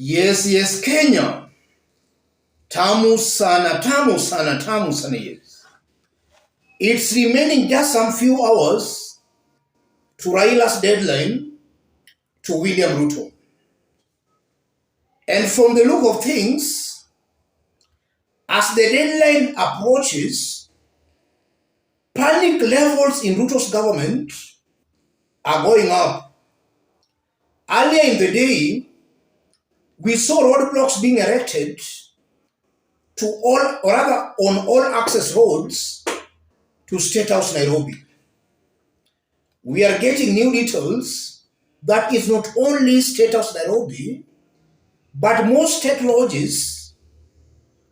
Yes, Kenya. Tamu sana, tamu sana, tamu sana, yes. It's remaining just some few hours to Raila's deadline to William Ruto. And from the look of things, as the deadline approaches, panic levels in Ruto's government are going up. Earlier in the day, we saw roadblocks being erected to all, or rather on all access roads to State House Nairobi. We are getting new details that is not only State House Nairobi, but most state lodges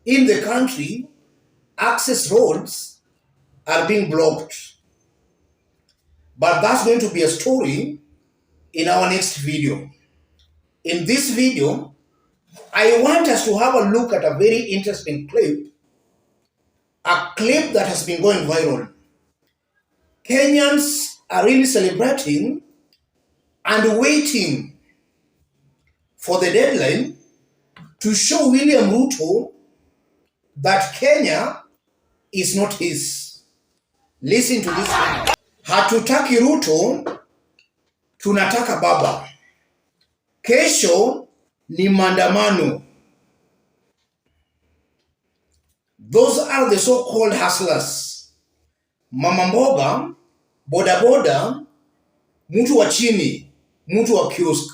in the country, access roads are being blocked. But that's going to be a story in our next video. In this video, I want us to have a look at a very interesting clip, a clip that has been going viral. Kenyans are really celebrating and waiting for the deadline to show William Ruto that Kenya is not his. Listen to this one. Hatutaki Ruto, tunataka baba. Kesho ni maandamano. Those are the so-called hustlers. Mama mboga, boda boda, mtu wa chini, mtu wa kiosk.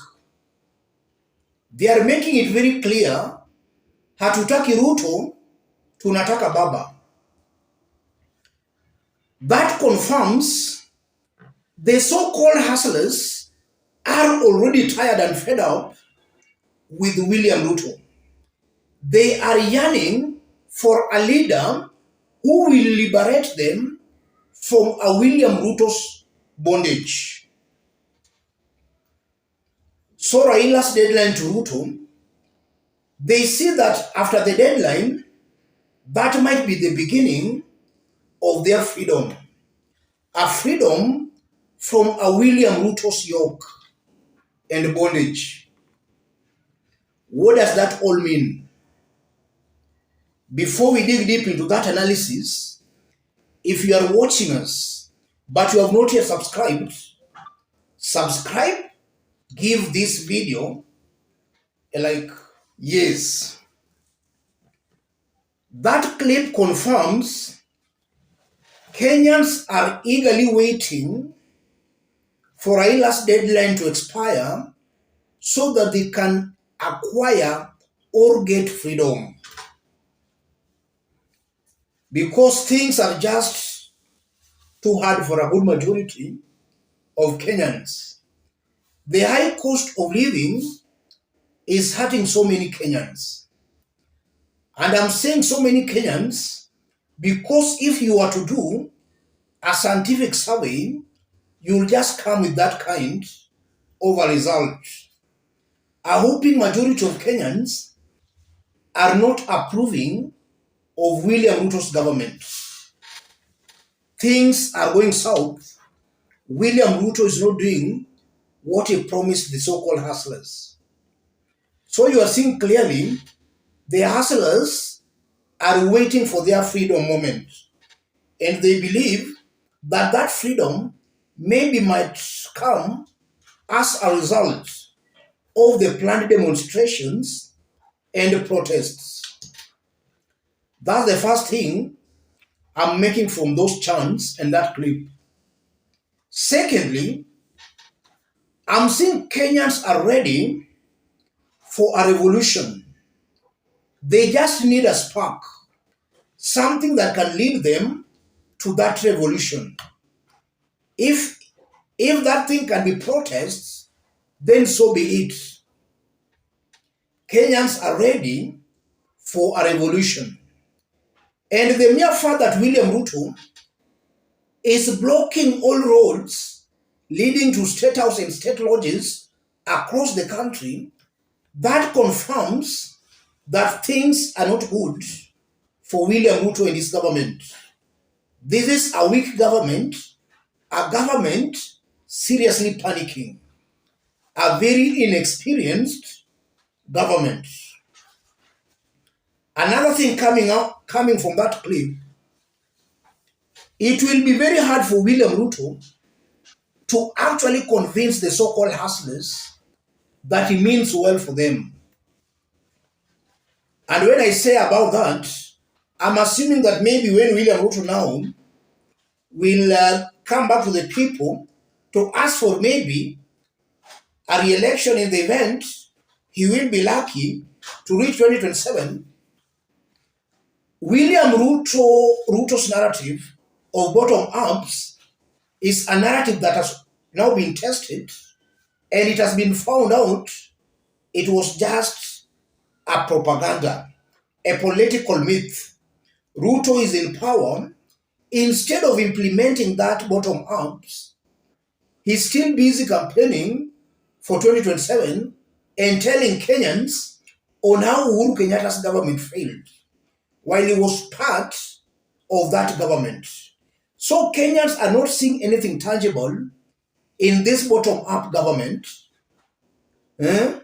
They are making it very clear, hatutaki Ruto, tunataka baba. That confirms the so-called hustlers are already tired and fed up with William Ruto. They are yearning for a leader who will liberate them from a William Ruto's bondage. So Raila's deadline to Ruto, they see that after the deadline, that might be the beginning of their freedom. A freedom from a William Ruto's yoke and bondage. What does that all mean? Before we dig deep into that analysis, if you are watching us, but you have not yet subscribed, subscribe, give this video a like. Yes. That clip confirms Kenyans are eagerly waiting for Raila's deadline to expire so that they can acquire or get freedom. Because things are just too hard for a good majority of Kenyans. The high cost of living is hurting so many Kenyans. And I'm saying so many Kenyans because if you were to do a scientific survey, you'll just come with that kind of a result. A whopping majority of Kenyans are not approving of William Ruto's government. Things are going south. William Ruto is not doing what he promised the so-called hustlers. So you are seeing clearly the hustlers are waiting for their freedom moment. And they believe that that freedom maybe might come as a result of the planned demonstrations and protests. That's the first thing I'm making from those chants and that clip. Secondly, I'm seeing Kenyans are ready for a revolution. They just need a spark, something that can lead them to that revolution. If that thing can be protests, then so be it. Kenyans are ready for a revolution. And the mere fact that William Ruto is blocking all roads leading to State House and state lodges across the country, that confirms that things are not good for William Ruto and his government. This is a weak government, a government seriously panicking, a very inexperienced government. Another thing coming from that clip, it will be very hard for William Ruto to actually convince the so-called hustlers that he means well for them. And when I say about that, I'm assuming that maybe when William Ruto now will come back to the people to ask for maybe a re-election in the event he will be lucky to reach 2027, Ruto's narrative of bottom-ups is a narrative that has now been tested, and it has been found out it was just a propaganda, a political myth. Ruto is in power. Instead of implementing that bottom-ups, he's still busy campaigning for 2027 and telling Kenyans on how Uhuru Kenyatta's government failed while he was part of that government. So Kenyans are not seeing anything tangible in this bottom-up government. And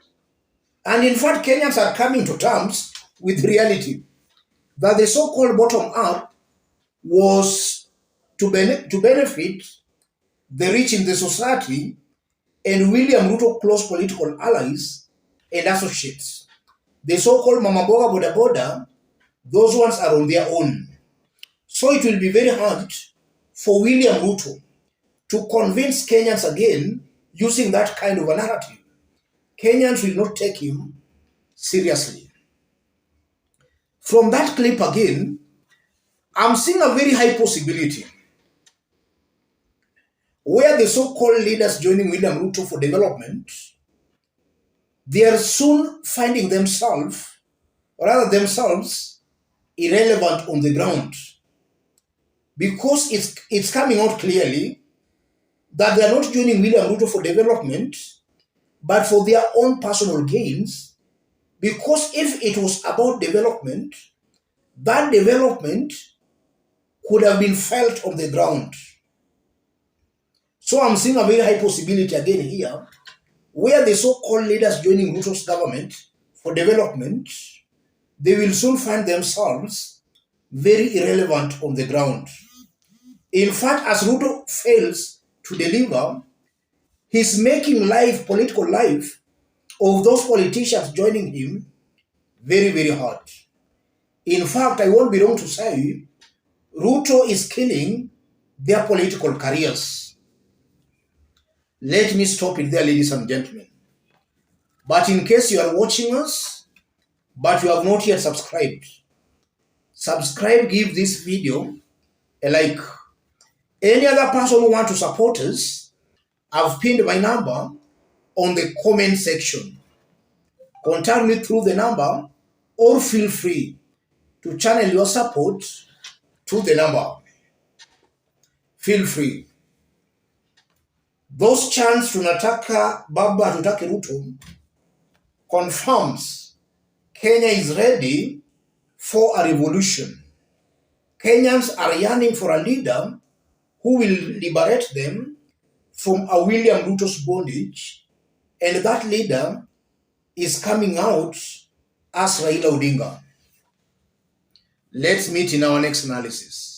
in fact, Kenyans are coming to terms with reality that the so-called bottom-up was to benefit the rich in the society and William Ruto close political allies and associates. The so-called Mama Boga Boda Boda, those ones are on their own. So it will be very hard for William Ruto to convince Kenyans again using that kind of a narrative. Kenyans will not take him seriously. From that clip again, I'm seeing a very high possibility where the so-called leaders joining William Ruto for development, they are soon finding themselves irrelevant on the ground, because it's coming out clearly that they are not joining William Ruto for development, but for their own personal gains. Because if it was about development, that development could have been felt on the ground. So I'm seeing a very high possibility again here, where the so-called leaders joining Ruto's government for development, they will soon find themselves very irrelevant on the ground. In fact, as Ruto fails to deliver, he's making political life of those politicians joining him very, very hard. In fact, I won't be wrong to say, Ruto is killing their political careers. Let me stop it there, ladies and gentlemen. But in case you are watching us, but you have not yet subscribed, give this video a like. Any other person who wants to support us, I've pinned my number on the comment section. Contact me through the number, or feel free to channel your support to the number. Feel free. Those chants tunataka baba tutake Ruto confirms Kenya is ready for a revolution. Kenyans are yearning for a leader who will liberate them from a William Ruto's bondage, and that leader is coming out as Raila Odinga. Let's meet in our next analysis.